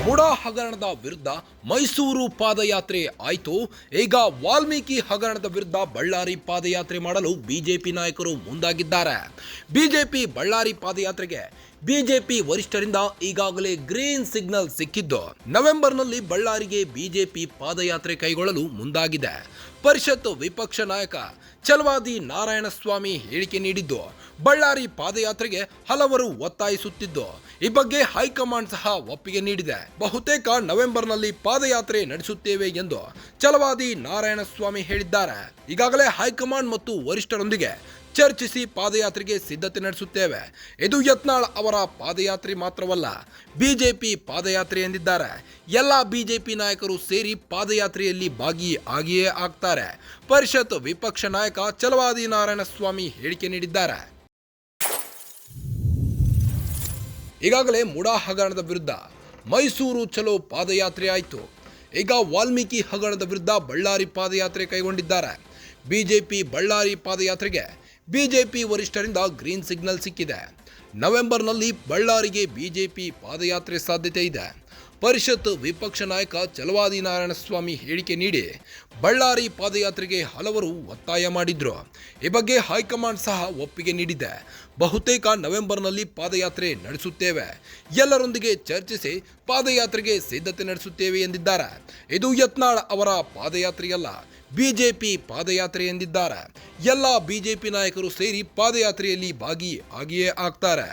ಮುಡಾ ಹಗರಣದ ವಿರುದ್ಧ ಮೈಸೂರು ಪಾದಯಾತ್ರೆ ಆಯಿತು. ಈಗ ವಾಲ್ಮೀಕಿ ಹಗರಣದ ವಿರುದ್ಧ ಬಳ್ಳಾರಿ ಪಾದಯಾತ್ರೆ ಮಾಡಲು ಬಿಜೆಪಿ ನಾಯಕರು ಮುಂದಾಗಿದ್ದಾರೆ. ಬಿಜೆಪಿ ಬಳ್ಳಾರಿ ಪಾದಯಾತ್ರೆಗೆ ಬಿಜೆಪಿ ವರಿಷ್ಠರಿಂದ ಈಗಾಗಲೇ ಗ್ರೀನ್ ಸಿಗ್ನಲ್ ಸಿಕ್ಕಿದ್ದು, ನವೆಂಬರ್ನಲ್ಲಿ ಬಳ್ಳಾರಿಗೆ ಬಿಜೆಪಿ ಪಾದಯಾತ್ರೆ ಕೈಗೊಳ್ಳಲು ಮುಂದಾಗಿದೆ. ಪರಿಷತ್ ವಿಪಕ್ಷ ನಾಯಕ ಛಲವಾದಿ ನಾರಾಯಣಸ್ವಾಮಿ ಹೇಳಿಕೆ ನೀಡಿದ್ದು, ಬಳ್ಳಾರಿ ಪಾದಯಾತ್ರೆಗೆ ಹಲವರು ಒತ್ತಾಯಿಸುತ್ತಿದ್ದು, ಈ ಬಗ್ಗೆ ಹೈಕಮಾಂಡ್ ಸಹ ಒಪ್ಪಿಗೆ ನೀಡಿದೆ. ಬಹುತೇಕ ನವೆಂಬರ್ನಲ್ಲಿ ಪಾದಯಾತ್ರೆ ನಡೆಸುತ್ತೇವೆ ಎಂದು ಛಲವಾದಿ ನಾರಾಯಣಸ್ವಾಮಿ ಹೇಳಿದ್ದಾರೆ. ಈಗಾಗಲೇ ಹೈಕಮಾಂಡ್ ಮತ್ತು ವರಿಷ್ಠರೊಂದಿಗೆ ಚರ್ಚಿಸಿ ಪಾದಯಾತ್ರೆಗೆ ಸಿದ್ಧತೆ ನಡೆಸುತ್ತೇವೆ. ಇದು ಯತ್ನಾಳ್ ಅವರ ಪಾದಯಾತ್ರೆ ಮಾತ್ರವಲ್ಲ, ಬಿಜೆಪಿ ಪಾದಯಾತ್ರೆ ಎಂದಿದ್ದಾರೆ. ಎಲ್ಲ ಬಿಜೆಪಿ ನಾಯಕರು ಸೇರಿ ಪಾದಯಾತ್ರೆಯಲ್ಲಿ ಭಾಗಿಯೇ ಆಗ್ತಾರೆ. ಪರಿಷತ್ ವಿಪಕ್ಷ ನಾಯಕ ಛಲವಾದಿ ನಾರಾಯಣಸ್ವಾಮಿ ಹೇಳಿಕೆ ನೀಡಿದ್ದಾರೆ. ಈಗಾಗಲೇ ಮುಡಾ ಹಗರಣದ ವಿರುದ್ಧ ಮೈಸೂರು ಚಲೋ ಪಾದಯಾತ್ರೆ ಆಯಿತು. ಈಗ ವಾಲ್ಮೀಕಿ ಹಗರಣದ ವಿರುದ್ಧ ಬಳ್ಳಾರಿ ಪಾದಯಾತ್ರೆ ಕೈಗೊಂಡಿದ್ದಾರೆ. ಬಿಜೆಪಿ ಬಳ್ಳಾರಿ ಪಾದಯಾತ್ರೆಗೆ ಬಿಜೆಪಿ ವರಿಷ್ಠರಿಂದ ಗ್ರೀನ್ ಸಿಗ್ನಲ್ ಸಿಕ್ಕಿದೆ. ನವೆಂಬರ್ನಲ್ಲಿ ಬಳ್ಳಾರಿಗೆ ಬಿಜೆಪಿ ಪಾದಯಾತ್ರೆ ಸಾಧ್ಯತೆ ಇದೆ. ಪರಿಷತ್ ವಿಪಕ್ಷ ನಾಯಕ ಛಲವಾದಿ ನಾರಾಯಣಸ್ವಾಮಿ ಹೇಳಿಕೆ ನೀಡಿ ಬಳ್ಳಾರಿ ಪಾದಯಾತ್ರೆಗೆ ಹಲವರು ಒತ್ತಾಯ ಮಾಡಿದ್ರು. ಈ ಬಗ್ಗೆ ಹೈಕಮಾಂಡ್ ಸಹ ಒಪ್ಪಿಗೆ ನೀಡಿದೆ. ಬಹುತೇಕ ನವೆಂಬರ್ನಲ್ಲಿ ಪಾದಯಾತ್ರೆ ನಡೆಸುತ್ತೇವೆ. ಎಲ್ಲರೊಂದಿಗೆ ಚರ್ಚಿಸಿ ಪಾದಯಾತ್ರೆಗೆ ಸಿದ್ಧತೆ ನಡೆಸುತ್ತೇವೆ ಎಂದಿದ್ದಾರೆ. ಇದು ಯತ್ನಾಳ್ ಅವರ ಪಾದಯಾತ್ರೆಯಲ್ಲ, ಬಿಜೆಪಿ ಪಾದಯಾತ್ರೆ ಎಂದಿದ್ದಾರೆ. ಎಲ್ಲ ಬಿಜೆಪಿ ನಾಯಕರು ಸೇರಿ ಪಾದಯಾತ್ರೆಯಲ್ಲಿ ಭಾಗಿಯೇ ಆಗ್ತಾರೆ.